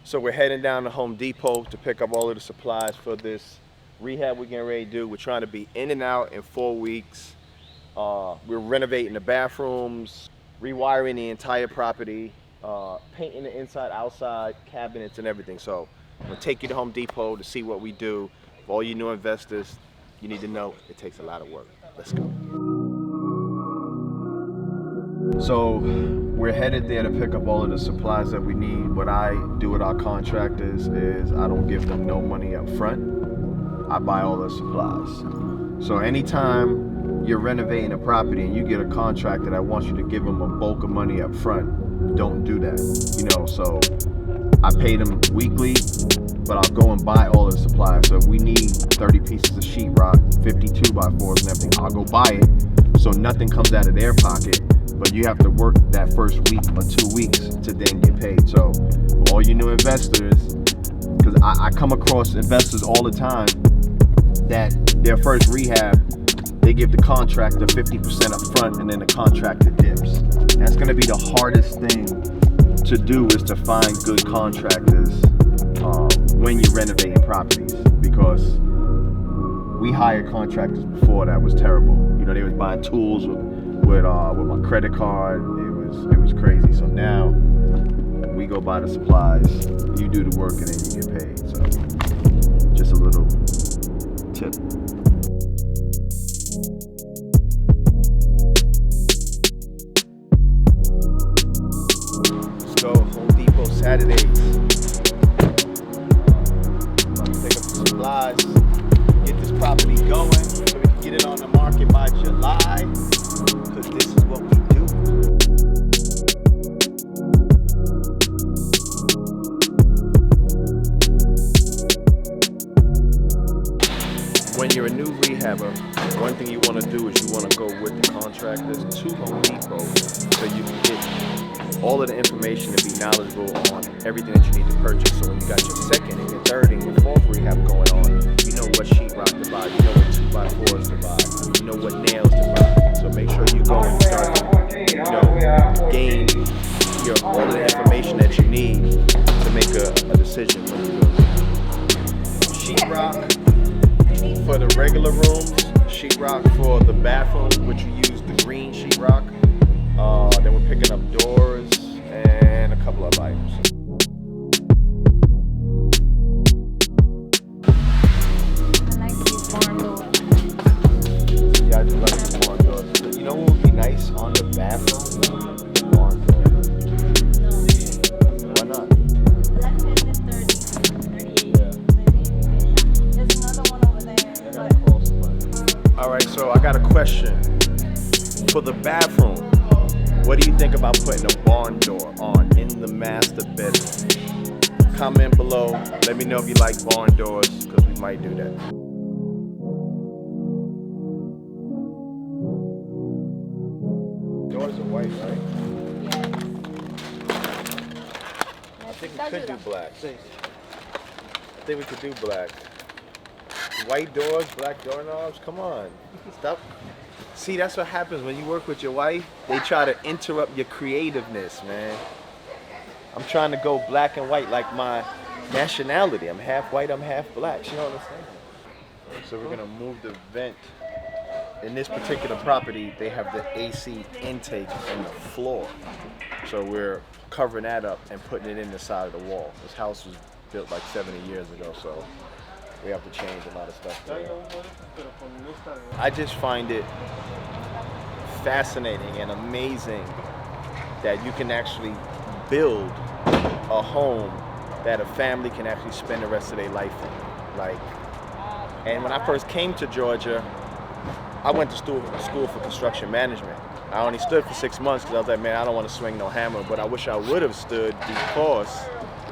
So we're heading down to Home Depot to pick up all of the supplies for this rehab we're getting ready to do. We're trying to be in and out in 4 weeks. We're renovating the bathrooms, rewiring the entire property, painting the inside, outside, cabinets and everything. So I'm gonna take you to Home Depot to see what we do. For all you new investors, you need to know it takes a lot of work. Let's go. So we're headed there to pick up all of the supplies that we need. What I do with our contractors is I don't give them no money up front. I buy all the supplies. So anytime you're renovating a property and you get a contractor that wants you to give them a bulk of money up front, don't do that. So I pay them weekly, but I'll go and buy all the supplies. So if we need 30 pieces of sheetrock, 52 by 4s and everything, I'll go buy it so nothing comes out of their pocket. But you have to work that first week or 2 weeks to then get paid. So for all you new investors, because I come across investors all the time that their first rehab, they give the contractor 50% up front and then the contractor dips. That's gonna be the hardest thing to do, is to find good contractors when you're renovating properties, because we hired contractors before that was terrible. They was buying tools with my credit card. It was crazy. So now we go buy the supplies, you do the work, and then you get paid. So just a little tip. Let's go Home Depot Saturdays. Pick up the supplies, get this property going so we can get it on the market by July. Because this is what we do. When you're a new rehabber, one thing you want to do is you want to go with the contractors to Home Depot so you can get all of the information and be knowledgeable on everything that you need to purchase. So when you got your second and your third and your fourth rehab going on, you know what sheetrock to buy, you know what 2x4s to buy, you know what nails to buy. So make sure you go and start to, gain all of the information that you need to make a decision when you build sheetrock for the regular rooms, sheetrock for the bathroom, which you use the green sheetrock. Then we're picking up doors and a couple of items. Yeah, I do like the barn doors. You know what would be nice on the bathroom? Barn doors. Why not? 11 is 30. Yeah. There's another one over there. Alright, so I got a question. For the bathroom, what do you think about putting a barn door on in the master bedroom? Comment below. Let me know if you like barn doors, because we might do that. Doors are white, right? Yes. I think we could do black. I think we could do black. White doors, black doorknobs, come on. Stop. See, that's what happens when you work with your wife. They try to interrupt your creativeness, man. I'm trying to go black and white like my nationality. I'm half white, I'm half black. You know what I'm saying? So we're gonna move the vent. In this particular property, they have the AC intake in the floor. So we're covering that up and putting it in the side of the wall. This house was built like 70 years ago, so we have to change a lot of stuff there. I just find it fascinating and amazing that you can actually build a home that a family can actually spend the rest of their life in. And when I first came to Georgia, I went to school for construction management. I only stood for 6 months because I was like, man, I don't want to swing no hammer, but I wish I would have stood because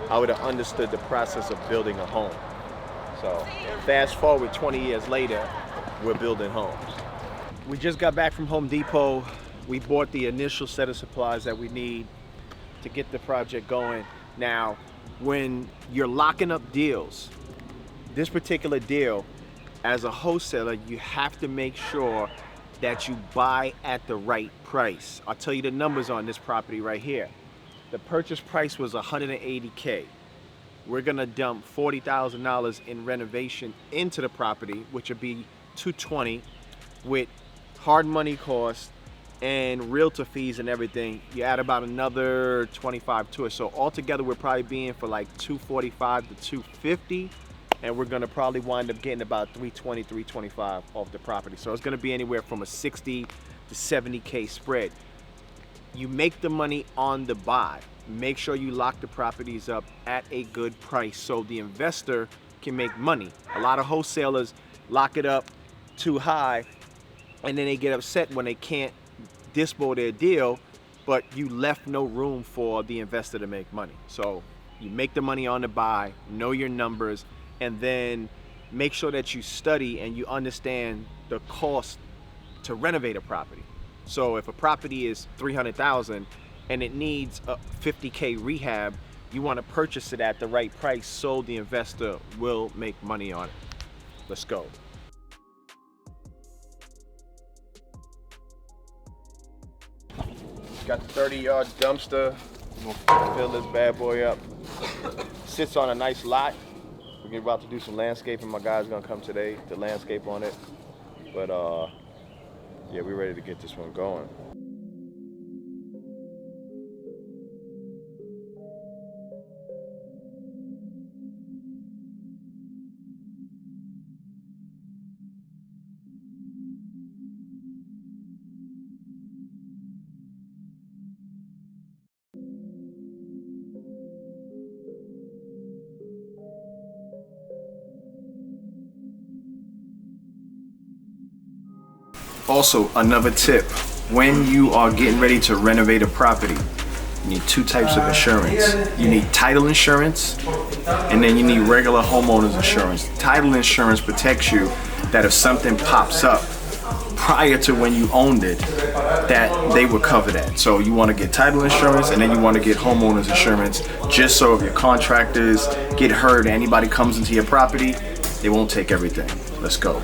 I would have understood the process of building a home. So fast forward 20 years later, we're building homes. We just got back from Home Depot. We bought the initial set of supplies that we need to get the project going. Now, when you're locking up deals, this particular deal, as a wholesaler, you have to make sure that you buy at the right price. I'll tell you the numbers on this property right here. The purchase price was $180K. we're gonna dump $40,000 in renovation into the property, which would be $220 with hard money costs and realtor fees and everything. You add about another 25 to it. So altogether we're probably being for like 245 to 250, and we're gonna probably wind up getting about 320, 325 off the property. So it's gonna be anywhere from a 60 to 70K spread. You make the money on the buy. Make sure you lock the properties up at a good price so the investor can make money. A lot of wholesalers lock it up too high and then they get upset when they can't dispo their deal, but you left no room for the investor to make money. So you make the money on the buy, know your numbers, and then make sure that you study and you understand the cost to renovate a property. So if a property is $300,000 and it needs a 50K rehab, you want to purchase it at the right price so the investor will make money on it. Let's go. Got the 30-yard dumpster. We're gonna fill this bad boy up. Sits on a nice lot. We're about to do some landscaping. My guy's gonna come today to landscape on it. But yeah, we're ready to get this one going. Also, another tip, when you are getting ready to renovate a property, you need two types of insurance. You need title insurance, and then you need regular homeowners insurance. Title insurance protects you that if something pops up prior to when you owned it, that they would cover that. So you want to get title insurance, and then you want to get homeowners insurance, just so if your contractors get hurt, anybody comes into your property, they won't take everything. Let's go.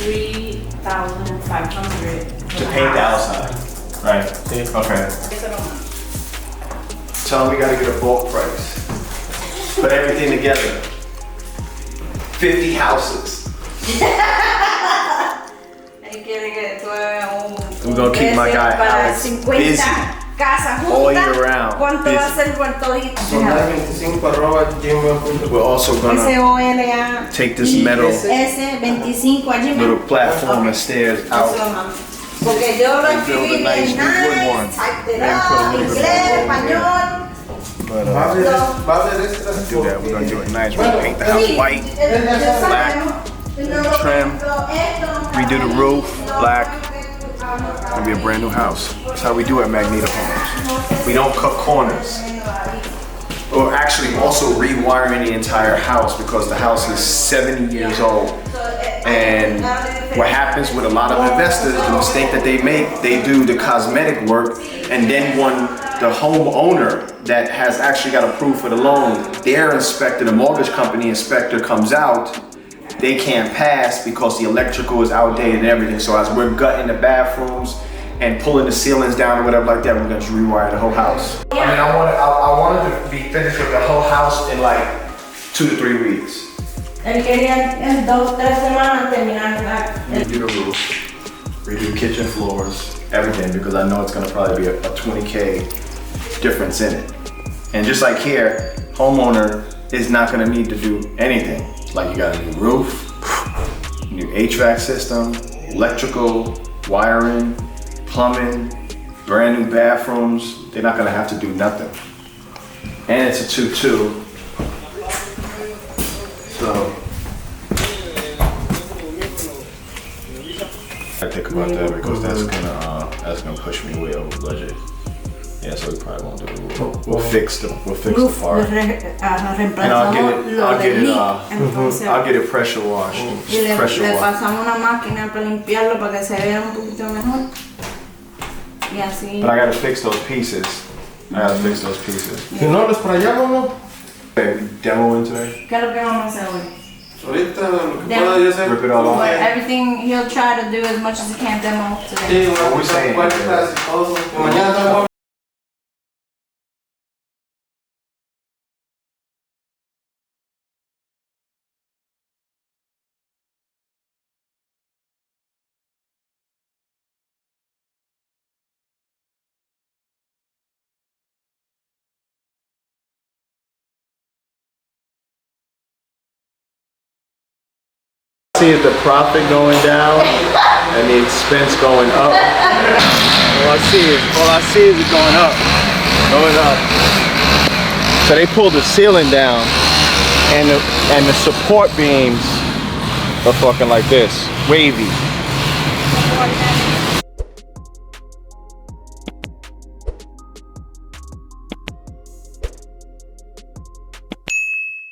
$3,500 To paint the outside, right? Okay. Tell them we gotta get a bulk price. Put everything together. 50 houses. We're gonna keep my guy Alex busy all year round. ¿Cuánto va a ser Puerto Rico? We're also gonna take this metal little platform and stairs out. Porque yo lo Build a escribí nice bien new wood one. nice, typed it Then up, put a little bit inglés, more over here. español. But do that. We're gonna do it nice. We're gonna paint the house white, black, trim, redo the roof, black. It's gonna be a brand new house. That's how we do at Magneto Homes. We don't cut corners. Or actually also rewiring the entire house because the house is 70 years old. And what happens with a lot of investors, the mistake that they make, they do the cosmetic work, and then when the homeowner that has actually got approved for the loan, their inspector, the mortgage company inspector comes out, they can't pass because the electrical is outdated and everything. So as we're gutting the bathrooms and pulling the ceilings down or whatever like that, we're gonna just rewire the whole house. I mean, I wanted to be finished with the whole house in like 2 to 3 weeks. Él quería en 2-3 semanas terminar Redo the roof, redo the kitchen floors, everything, because I know it's gonna probably be a 20K difference in it. And just like here, homeowner is not gonna need to do anything. Like you got a new roof, new HVAC system, electrical, wiring, plumbing, brand new bathrooms. They're not gonna have to do nothing. And it's a 2-2. So I think about that because that's gonna push me way over budget. Yeah, so we probably won't do the roof. We'll fix the part. And I'll get it pressure washed. le pasamos una máquina para limpiarlo para que se vea un poquito mejor. Y así. But I gotta fix those pieces. Si no, les para allá, vamos. Okay, we demoing today. ¿Qué es lo que vamos a hacer hoy? Ahorita lo que Demo. pueda yo hacer. Rip it all off. But everything he'll try to do as much as he can demo today. Sí, What we bueno, saying? puertas y todo. Que mañana estamos. See the profit going down and the expense going up. All I see is it going up. Going up. So they pulled the ceiling down and the support beams are fucking like this. Wavy.